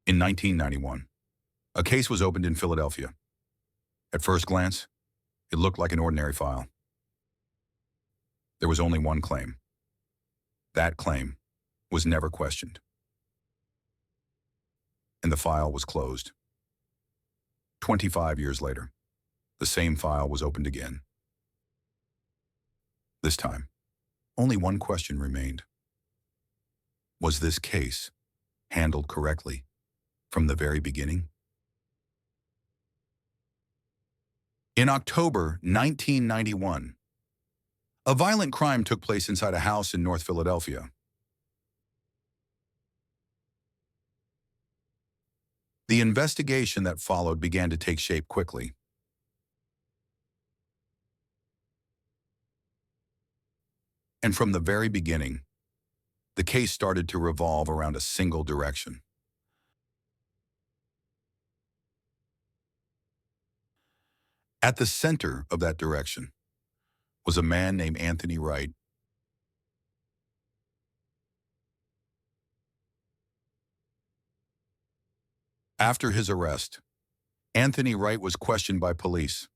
In 1991, a case was opened in Philadelphia. At first glance, it looked like an ordinary file. There was only one claim. That claim was never questioned. And the file was closed. 25 years later, the same file was opened again. This time, only one question remained. Was this case handled correctly from the very beginning? In October 1991, a violent crime took place inside a house in North Philadelphia. The investigation that followed began to take shape quickly. And from the very beginning, the case started to revolve around a single direction. At the center of that direction was a man named Anthony Wright. After his arrest, Anthony Wright was questioned by police.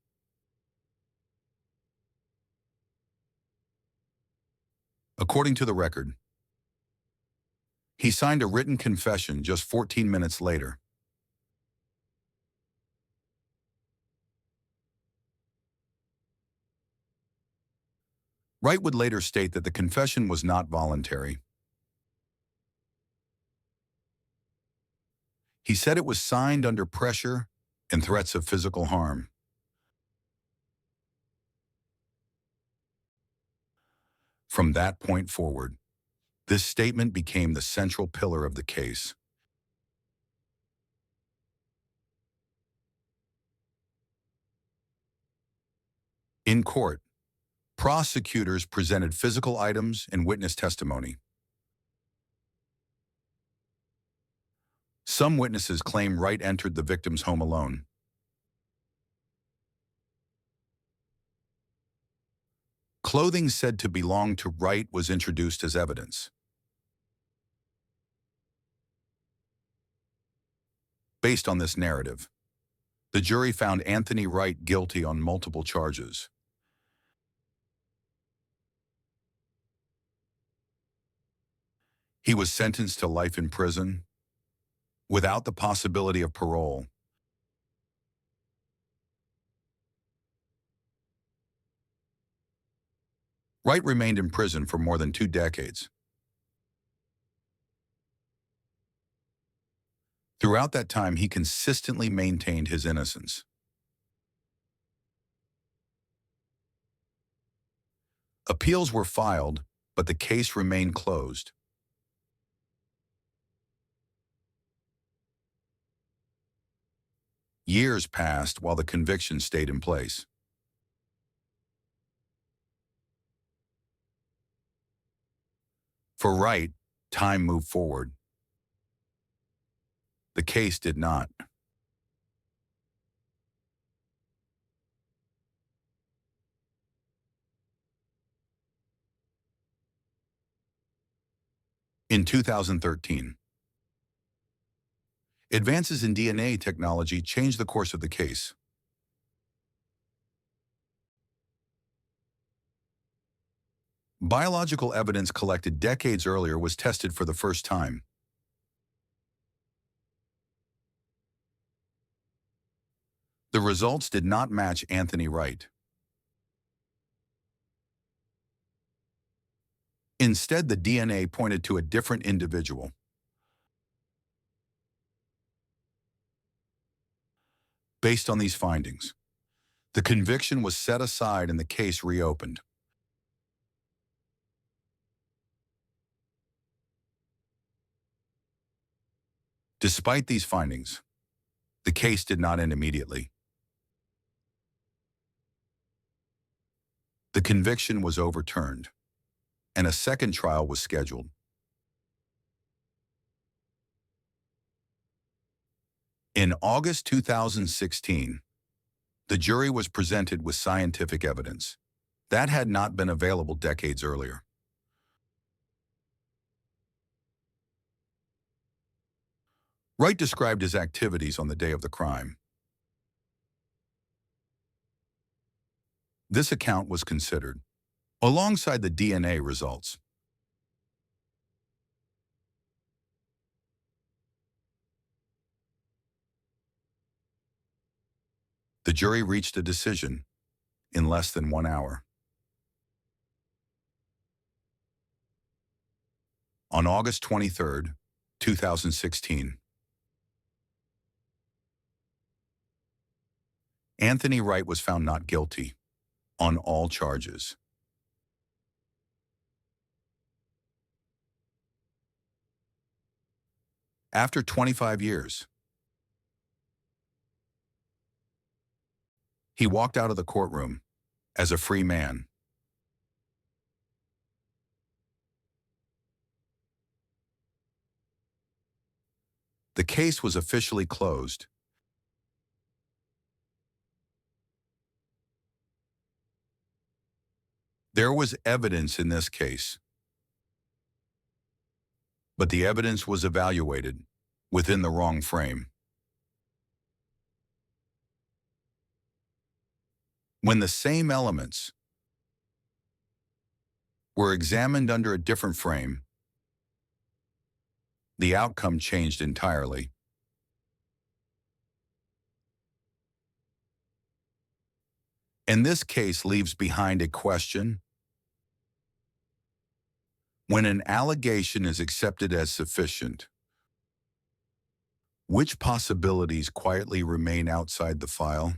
According to the record, he signed a written confession just 14 minutes later. Wright would later state that the confession was not voluntary. He said it was signed under pressure and threats of physical harm. From that point forward, this statement became the central pillar of the case. In court, prosecutors presented physical items and witness testimony. Some witnesses claim Wright entered the victim's home alone. Clothing said to belong to Wright was introduced as evidence. Based on this narrative, the jury found Anthony Wright guilty on multiple charges. He was sentenced to life in prison without the possibility of parole. Wright remained in prison for more than 2 decades. Throughout that time, he consistently maintained his innocence. Appeals were filed, but the case remained closed. Years passed while the conviction stayed in place. For Wright, time moved forward. The case did not. In 2013, advances in DNA technology changed the course of the case. Biological evidence collected decades earlier was tested for the first time. The results did not match Anthony Wright. Instead, the DNA pointed to a different individual. Based on these findings, the conviction was set aside and the case reopened. Despite these findings, the case did not end immediately. The conviction was overturned, and a second trial was scheduled. In August 2016, the jury was presented with scientific evidence that had not been available decades earlier. Wright described his activities on the day of the crime. This account was considered, alongside the DNA results. The jury reached a decision in less than 1 hour. On August 23, 2016, Anthony Wright was found not guilty on all charges. After 25 years, he walked out of the courtroom as a free man. The case was officially closed. There was evidence in this case, but the evidence was evaluated within the wrong frame. When the same elements were examined under a different frame, the outcome changed entirely. And this case leaves behind a question. When an allegation is accepted as sufficient, which possibilities quietly remain outside the file?